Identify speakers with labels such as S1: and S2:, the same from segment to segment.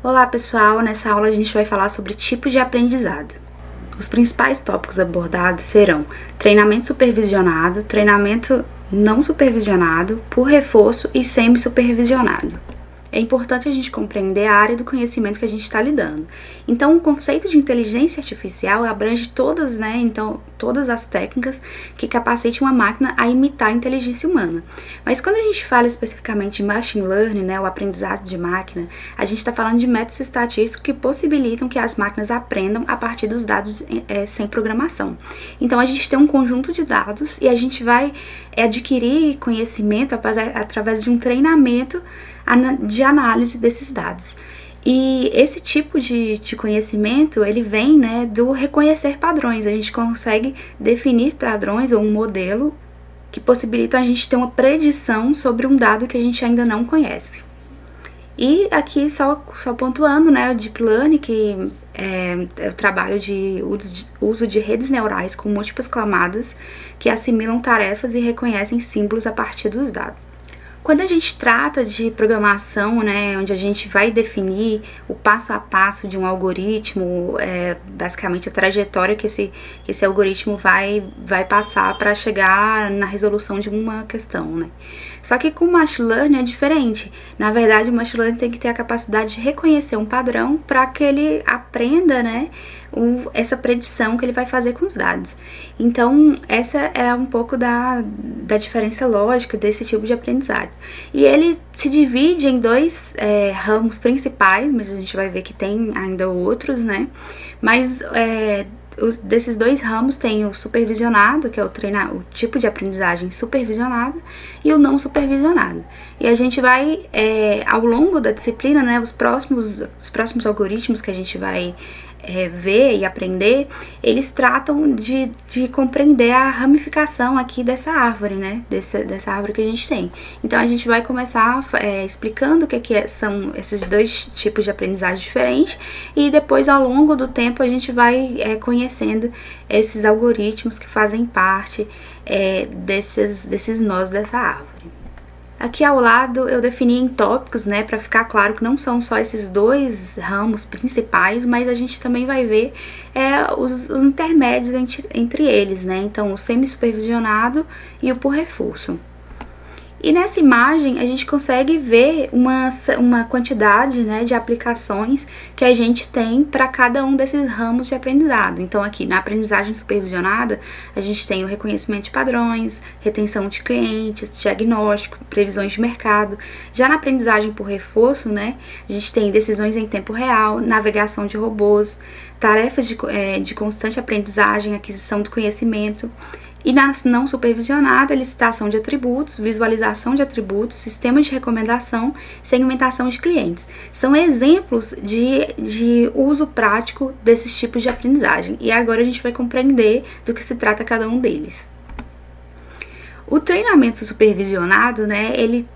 S1: Olá pessoal, nessa aula a gente vai falar sobre tipos de aprendizado. Os principais tópicos abordados serão treinamento supervisionado, treinamento não supervisionado, por reforço e semi-supervisionado. É importante a gente compreender a área do conhecimento que a gente está lidando. Então, o conceito de inteligência artificial abrange todas, todas as técnicas que capacitem uma máquina a imitar a inteligência humana. Mas quando a gente fala especificamente de machine learning, o aprendizado de máquina, a gente está falando de métodos estatísticos que possibilitam que as máquinas aprendam a partir dos dados sem programação. Então, a gente tem um conjunto de dados e a gente vai adquirir conhecimento através de um treinamento de análise desses dados. E esse tipo de conhecimento, ele vem do reconhecer padrões. A gente consegue definir padrões ou um modelo que possibilita a gente ter uma predição sobre um dado que a gente ainda não conhece. E aqui só pontuando, o Deep Learning, que é o trabalho de uso de redes neurais com múltiplas camadas que assimilam tarefas e reconhecem símbolos a partir dos dados. Quando a gente trata de programação, onde a gente vai definir o passo a passo de um algoritmo, basicamente a trajetória que esse algoritmo vai passar para chegar na resolução de uma questão, Só que com o machine learning é diferente. Na verdade, o machine learning tem que ter a capacidade de reconhecer um padrão para que ele aprenda, essa predição que ele vai fazer com os dados. Então, essa é um pouco da diferença lógica desse tipo de aprendizado. E ele se divide em dois ramos principais, mas a gente vai ver que tem ainda outros, Mas desses dois ramos tem o supervisionado, que é o tipo de aprendizagem supervisionada, e o não supervisionado. E a gente vai, ao longo da disciplina, os próximos algoritmos que a gente vai ver e aprender, eles tratam de compreender a ramificação aqui dessa árvore, dessa árvore que a gente tem. Então a gente vai começar explicando o que são esses dois tipos de aprendizagem diferentes, e depois ao longo do tempo a gente vai conhecendo esses algoritmos que fazem parte desses nós dessa árvore. Aqui ao lado eu defini em tópicos, para ficar claro que não são só esses dois ramos principais, mas a gente também vai ver os intermédios entre eles, Então o semi-supervisionado e o por reforço. E nessa imagem a gente consegue ver uma quantidade de aplicações que a gente tem para cada um desses ramos de aprendizado. Então aqui na aprendizagem supervisionada a gente tem o reconhecimento de padrões, retenção de clientes, diagnóstico, previsões de mercado. Já na aprendizagem por reforço, a gente tem decisões em tempo real, navegação de robôs, tarefas de constante aprendizagem, aquisição do conhecimento. E na não supervisionada, licitação de atributos, visualização de atributos, sistema de recomendação, segmentação de clientes. São exemplos de uso prático desses tipos de aprendizagem. E agora a gente vai compreender do que se trata cada um deles. O treinamento supervisionado,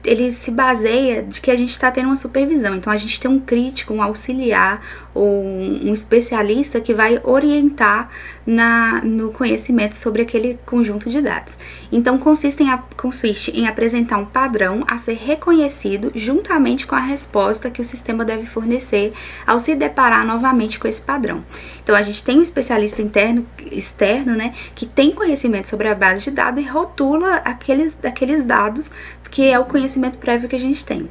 S1: ele se baseia de que a gente está tendo uma supervisão. Então, a gente tem um crítico, um auxiliar ou um especialista que vai orientar no conhecimento sobre aquele conjunto de dados. Então, consiste em apresentar um padrão a ser reconhecido juntamente com a resposta que o sistema deve fornecer ao se deparar novamente com esse padrão. Então, a gente tem um especialista externo, que tem conhecimento sobre a base de dados e rotula aqueles dados, que é o conhecimento prévio que a gente tem.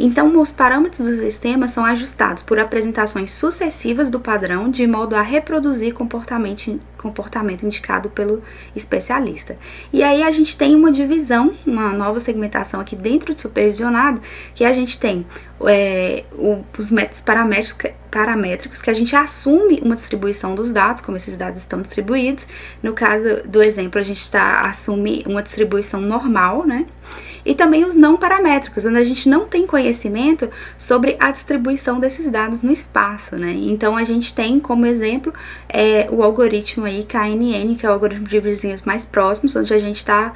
S1: Então, os parâmetros do sistema são ajustados por apresentações sucessivas do padrão, de modo a reproduzir comportamento indicado pelo especialista. E aí a gente tem uma divisão, uma nova segmentação aqui dentro do supervisionado, que a gente tem os métodos paramétricos, que a gente assume uma distribuição dos dados, como esses dados estão distribuídos. No caso do exemplo, a gente assume uma distribuição normal, E também os não paramétricos, onde a gente não tem conhecimento sobre a distribuição desses dados no espaço, Então a gente tem como exemplo o algoritmo aí KNN, que é o algoritmo de vizinhos mais próximos, onde a gente está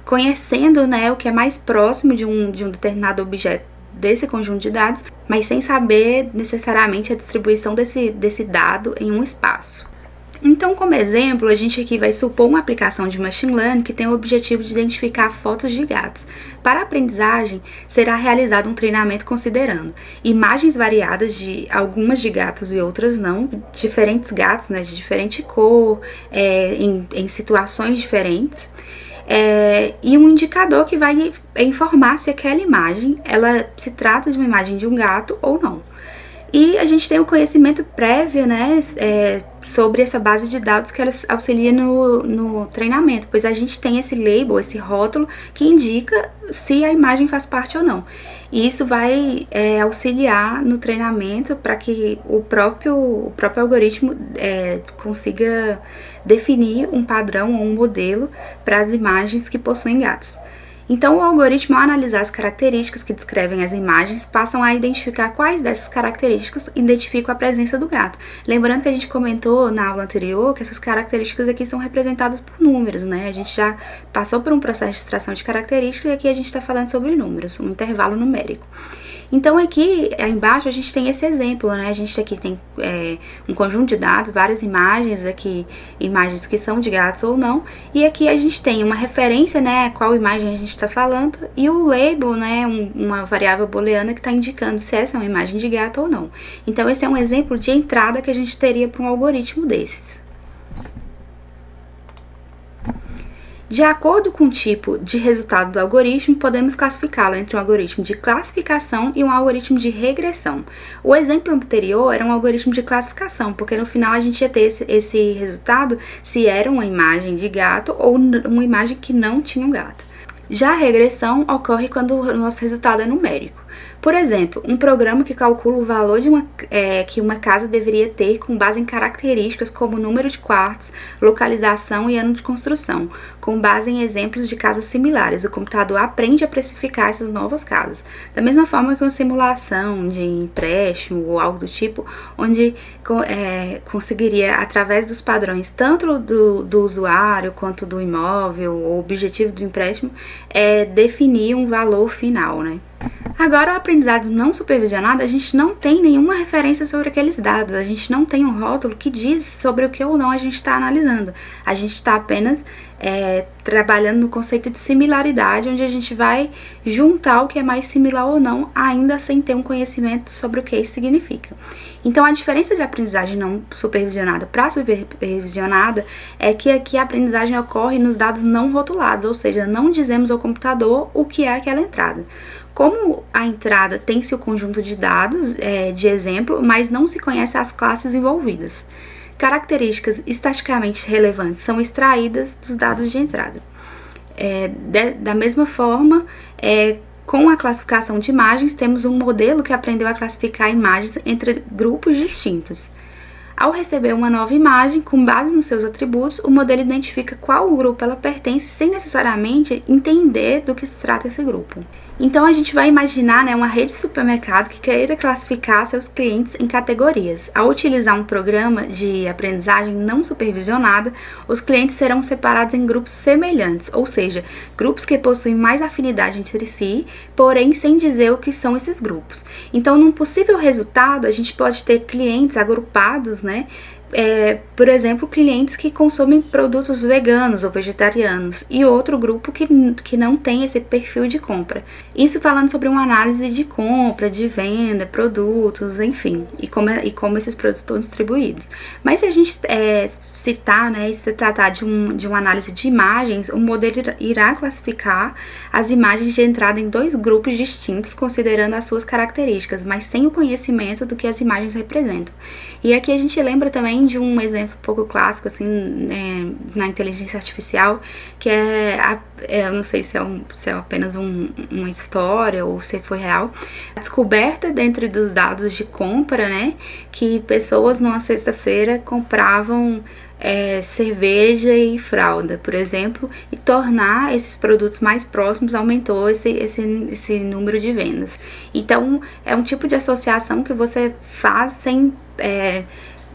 S1: conhecendo o que é mais próximo de um determinado objeto desse conjunto de dados, mas sem saber necessariamente a distribuição desse dado em um espaço. Então, como exemplo, a gente aqui vai supor uma aplicação de Machine Learning que tem o objetivo de identificar fotos de gatos. Para a aprendizagem, será realizado um treinamento considerando imagens variadas de algumas de gatos e outras não, diferentes gatos, né, de diferente cor, em situações diferentes. E um indicador que vai informar se aquela imagem, ela se trata de uma imagem de um gato ou não. E a gente tem o conhecimento prévio, né, sobre essa base de dados que ela auxilia no treinamento, pois a gente tem esse label, esse rótulo, que indica se a imagem faz parte ou não. E isso vai auxiliar no treinamento para que o próprio algoritmo consiga definir um padrão ou um modelo para as imagens que possuem gatos. Então, o algoritmo, ao analisar as características que descrevem as imagens, passam a identificar quais dessas características identificam a presença do gato. Lembrando que a gente comentou na aula anterior que essas características aqui são representadas por números, né? A gente já passou por um processo de extração de características e aqui a gente está falando sobre números, um intervalo numérico. Então aqui embaixo a gente tem esse exemplo, né? A gente aqui tem um conjunto de dados, várias imagens aqui, imagens que são de gatos ou não, e aqui a gente tem uma referência, né, qual imagem a gente está falando, e o label, né, uma variável booleana que está indicando se essa é uma imagem de gato ou não. Então esse é um exemplo de entrada que a gente teria para um algoritmo desses. De acordo com o tipo de resultado do algoritmo, podemos classificá-lo entre um algoritmo de classificação e um algoritmo de regressão. O exemplo anterior era um algoritmo de classificação, porque no final a gente ia ter esse resultado se era uma imagem de gato ou uma imagem que não tinha um gato. Já a regressão ocorre quando o nosso resultado é numérico. Por exemplo, um programa que calcula o valor que uma casa deveria ter com base em características como número de quartos, localização e ano de construção, com base em exemplos de casas similares. O computador aprende a precificar essas novas casas. Da mesma forma que uma simulação de empréstimo ou algo do tipo, onde conseguiria, através dos padrões tanto do usuário quanto do imóvel ou objetivo do empréstimo, definir um valor final, né? Agora, o aprendizado não supervisionado, a gente não tem nenhuma referência sobre aqueles dados, a gente não tem um rótulo que diz sobre o que ou não a gente está analisando. A gente está apenas trabalhando no conceito de similaridade, onde a gente vai juntar o que é mais similar ou não, ainda sem ter um conhecimento sobre o que isso significa. Então, a diferença de aprendizagem não supervisionada para supervisionada é que aqui a aprendizagem ocorre nos dados não rotulados, ou seja, não dizemos ao computador o que é aquela entrada. Como a entrada tem-se o conjunto de dados de exemplo, mas não se conhece as classes envolvidas. Características estatisticamente relevantes são extraídas dos dados de entrada. Da mesma forma, com a classificação de imagens, temos um modelo que aprendeu a classificar imagens entre grupos distintos. Ao receber uma nova imagem, com base nos seus atributos, o modelo identifica qual grupo ela pertence sem necessariamente entender do que se trata esse grupo. Então a gente vai imaginar, né, uma rede de supermercado que queira classificar seus clientes em categorias. Ao utilizar um programa de aprendizagem não supervisionada, os clientes serão separados em grupos semelhantes, ou seja, grupos que possuem mais afinidade entre si, porém sem dizer o que são esses grupos. Então, num possível resultado, a gente pode ter clientes agrupados, né? Por exemplo, clientes que consomem produtos veganos ou vegetarianos e outro grupo que não tem esse perfil de compra. Isso falando sobre uma análise de compra, de venda, produtos, enfim, e como esses produtos estão distribuídos. Mas se a gente citar, né, e se tratar de uma análise de imagens, o modelo irá classificar as imagens de entrada em dois grupos distintos, considerando as suas características, mas sem o conhecimento do que as imagens representam. E aqui a gente lembra também de um exemplo um pouco clássico, assim, na inteligência artificial, que eu não sei se é apenas uma história ou se foi real, a descoberta dentro dos dados de compra, né, que pessoas numa sexta-feira compravam cerveja e fralda, por exemplo, e tornar esses produtos mais próximos aumentou esse número de vendas. Então, é um tipo de associação que você faz sem...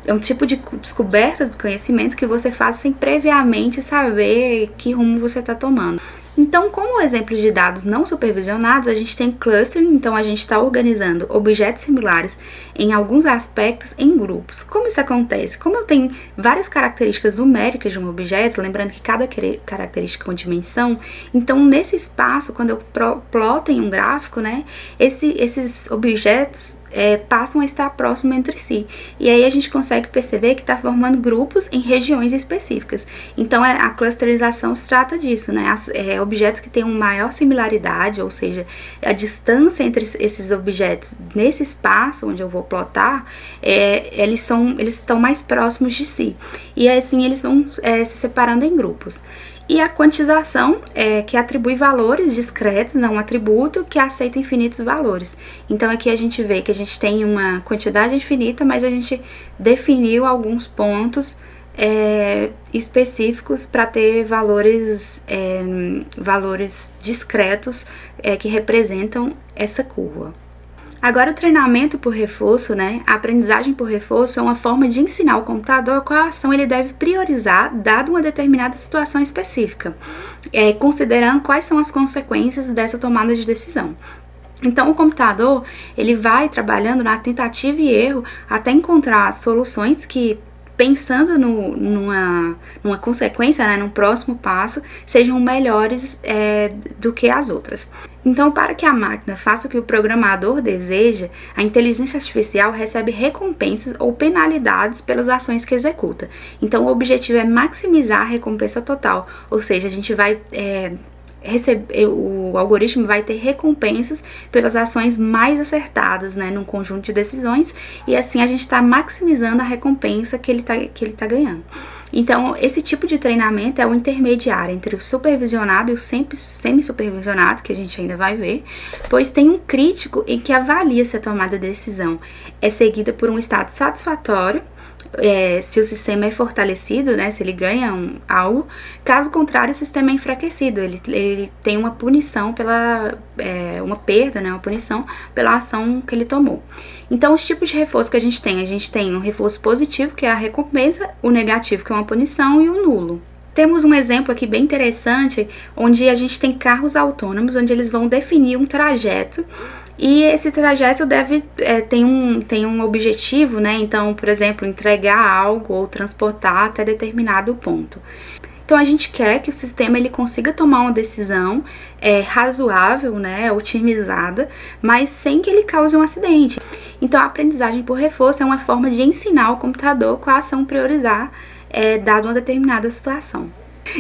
S1: É um tipo de descoberta do conhecimento que você faz sem previamente saber que rumo você está tomando. Então, como exemplos de dados não supervisionados, a gente tem clustering, então a gente está organizando objetos similares em alguns aspectos em grupos. Como isso acontece? Como eu tenho várias características numéricas de um objeto, lembrando que cada característica é uma dimensão, então nesse espaço, quando eu ploto em um gráfico, né, esses objetos passam a estar próximos entre si. E aí a gente consegue perceber que está formando grupos em regiões específicas. Então a clusterização se trata disso, né? Objetos que têm uma maior similaridade, ou seja, a distância entre esses objetos nesse espaço onde eu vou plotar, eles estão mais próximos de si. E assim eles vão se separando em grupos. E a quantização que atribui valores discretos a um atributo que aceita infinitos valores. Então aqui a gente vê que a gente tem uma quantidade infinita, mas a gente definiu alguns pontos específicos para ter valores discretos que representam essa curva. Agora, o treinamento por reforço, né? A aprendizagem por reforço é uma forma de ensinar o computador qual ação ele deve priorizar, dado uma determinada situação específica, considerando quais são as consequências dessa tomada de decisão. Então, o computador, ele vai trabalhando na tentativa e erro até encontrar soluções que, pensando numa consequência, né, num próximo passo, sejam melhores do que as outras. Então, para que a máquina faça o que o programador deseja, a inteligência artificial recebe recompensas ou penalidades pelas ações que executa. Então, o objetivo é maximizar a recompensa total, ou seja, a gente vai o algoritmo vai ter recompensas pelas ações mais acertadas, né, num conjunto de decisões, e assim a gente está maximizando a recompensa que ele tá ganhando. Então, esse tipo de treinamento é o intermediário entre o supervisionado e o semi-supervisionado, que a gente ainda vai ver, pois tem um crítico em que avalia se a tomada de decisão é seguida por um estado satisfatório, se o sistema é fortalecido, né, se ele ganha algo. Caso contrário, o sistema é enfraquecido, ele tem uma punição uma perda, né, uma punição pela ação que ele tomou. Então, os tipos de reforço que a gente tem um reforço positivo, que é a recompensa, o negativo, que é uma punição, e o nulo. Temos um exemplo aqui bem interessante, onde a gente tem carros autônomos, onde eles vão definir um trajeto, e esse trajeto tem um objetivo, né? Então, por exemplo, entregar algo ou transportar até determinado ponto. Então, a gente quer que o sistema ele consiga tomar uma decisão razoável, né, otimizada, mas sem que ele cause um acidente. Então, a aprendizagem por reforço é uma forma de ensinar o computador qual ação priorizar, dado uma determinada situação.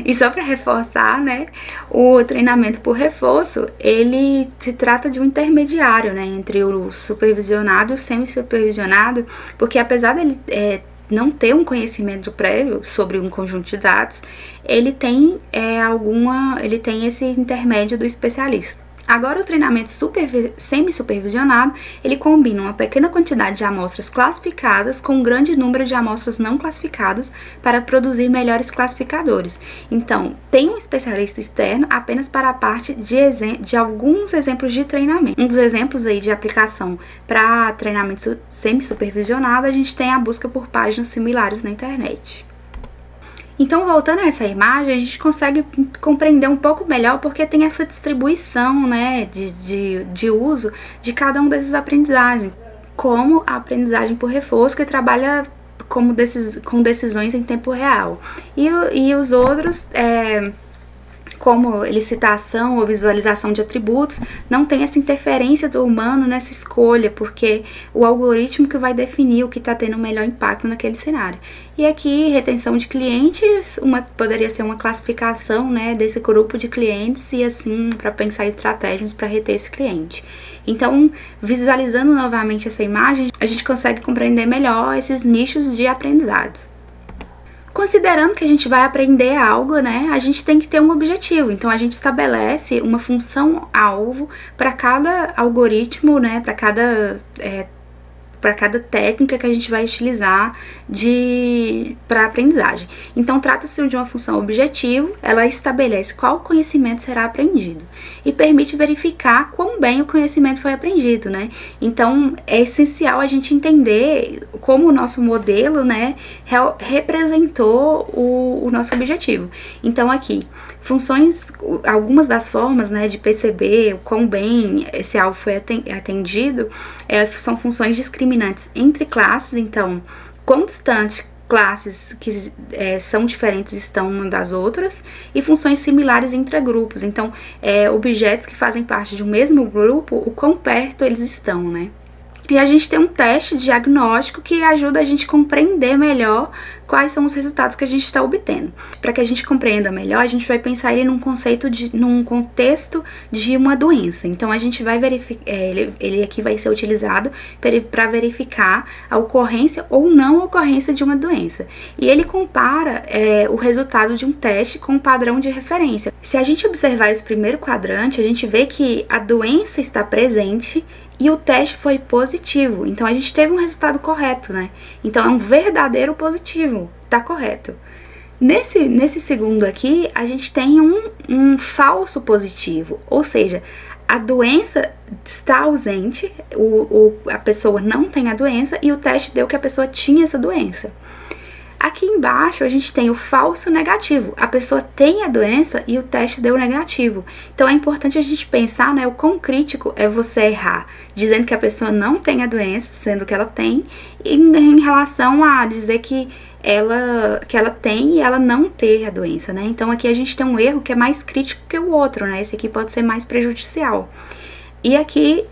S1: E só para reforçar, né, o treinamento por reforço, ele se trata de um intermediário, né, entre o supervisionado e o semi-supervisionado, porque apesar dele não ter um conhecimento prévio sobre um conjunto de dados, ele tem esse intermédio do especialista. Agora, o treinamento semi-supervisionado, ele combina uma pequena quantidade de amostras classificadas com um grande número de amostras não classificadas para produzir melhores classificadores. Então, tem um especialista externo apenas para a parte de alguns exemplos de treinamento. Um dos exemplos aí de aplicação para treinamento semi-supervisionado, a gente tem a busca por páginas similares na internet. Então, voltando a essa imagem, a gente consegue compreender um pouco melhor porque tem essa distribuição, né, de uso de cada um desses aprendizagens, como a aprendizagem por reforço, que trabalha com decisões em tempo real, e os outros, como elicitação ou visualização de atributos, não tem essa interferência do humano nessa escolha, porque o algoritmo que vai definir o que está tendo o melhor impacto naquele cenário. E aqui, retenção de clientes, poderia ser uma classificação, né, desse grupo de clientes e assim, para pensar estratégias para reter esse cliente. Então, visualizando novamente essa imagem, a gente consegue compreender melhor esses nichos de aprendizado. Considerando que a gente vai aprender algo, né, a gente tem que ter um objetivo. Então, a gente estabelece uma função-alvo para cada algoritmo, né, para para cada técnica que a gente vai utilizar para aprendizagem. Então, trata-se de uma função objetivo, ela estabelece qual conhecimento será aprendido e permite verificar quão bem o conhecimento foi aprendido, né? Então, é essencial a gente entender como o nosso modelo, né, representou o nosso objetivo. Então, aqui, funções, algumas das formas, né, de perceber o quão bem esse alvo foi atendido, são funções discriminantes entre classes. Então, quão distantes classes que são diferentes estão umas das outras, e funções similares entre grupos. Então, objetos que fazem parte de um mesmo grupo, o quão perto eles estão, né? E a gente tem um teste diagnóstico que ajuda a gente a compreender melhor quais são os resultados que a gente está obtendo. Para que a gente compreenda melhor, a gente vai pensar ele num contexto de uma doença. Então, a gente vai verificar, ele aqui vai ser utilizado para verificar a ocorrência ou não ocorrência de uma doença. E ele compara o resultado de um teste com um padrão de referência. Se a gente observar esse primeiro quadrante, a gente vê que a doença está presente e o teste foi positivo. Então, a gente teve um resultado correto, né? Então, é um verdadeiro positivo. Tá correto. Nesse segundo aqui, a gente tem um falso positivo. Ou seja, a doença está ausente, a pessoa não tem a doença e o teste deu que a pessoa tinha essa doença. Aqui embaixo a gente tem o falso negativo. A pessoa tem a doença e o teste deu negativo. Então é importante a gente pensar, né, o quão crítico é você errar dizendo que a pessoa não tem a doença, sendo que ela tem, e em relação a dizer que ela tem e ela não ter a doença, né? Então aqui a gente tem um erro que é mais crítico que o outro, né? Esse aqui pode ser mais prejudicial. E aqui,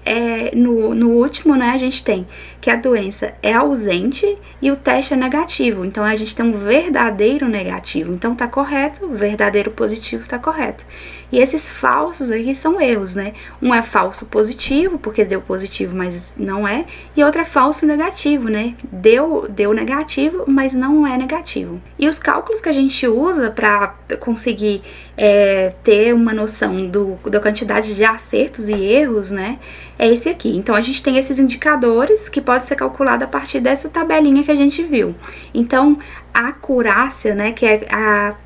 S1: no último, né, a gente tem que a doença é ausente e o teste é negativo. Então, a gente tem um verdadeiro negativo. Então, tá correto, verdadeiro positivo tá correto. E esses falsos aqui são erros, né? Um é falso positivo, porque deu positivo, mas não é. E outro é falso negativo, né? Deu negativo, mas não é negativo. E os cálculos que a gente usa para conseguir ter uma noção da quantidade de acertos e erros, né, é esse aqui. Então, a gente tem esses indicadores que pode ser calculado a partir dessa tabelinha que a gente viu. Então, a acurácia, né, que é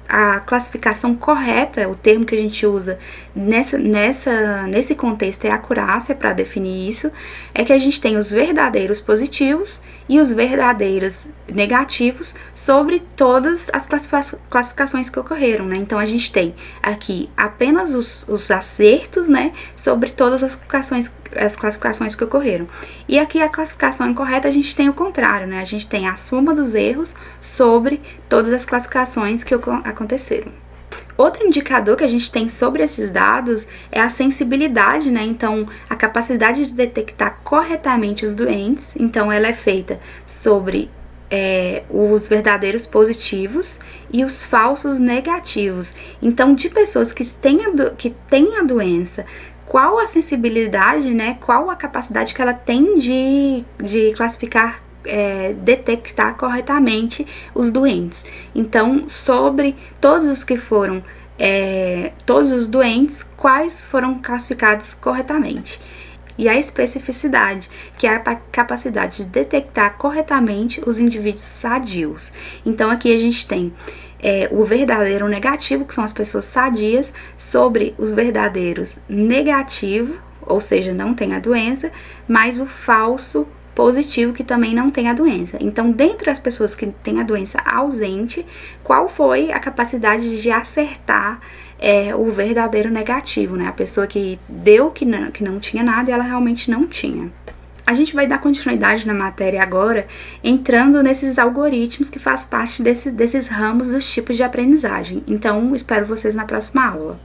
S1: a classificação correta, o termo que a gente usa nesse contexto é acurácia para definir isso, é que a gente tem os verdadeiros positivos e os verdadeiros negativos sobre todas as classificações que ocorreram, né? Então, a gente tem aqui apenas os acertos, né, sobre todas as classificações que ocorreram. E aqui a classificação incorreta a gente tem o contrário, né? A gente tem a soma dos erros sobre todas as classificações que aconteceram. Outro indicador que a gente tem sobre esses dados é a sensibilidade, né? Então, a capacidade de detectar corretamente os doentes. Então, ela é feita sobre os verdadeiros positivos e os falsos negativos. Então, de pessoas que têm a doença, qual a sensibilidade, né? Qual a capacidade que ela tem de classificar, detectar corretamente os doentes. Então, sobre todos os que foram, todos os doentes, quais foram classificados corretamente. E a especificidade, que é a capacidade de detectar corretamente os indivíduos sadios. Então, aqui a gente tem o verdadeiro negativo, que são as pessoas sadias, sobre os verdadeiros negativo, ou seja, não tem a doença, mas o falso positivo, que também não tem a doença. Então, dentre as pessoas que têm a doença ausente, qual foi a capacidade de acertar o verdadeiro negativo, né? A pessoa que deu que não tinha nada e ela realmente não tinha. A gente vai dar continuidade na matéria agora, entrando nesses algoritmos que faz parte desses ramos dos tipos de aprendizagem. Então, espero vocês na próxima aula.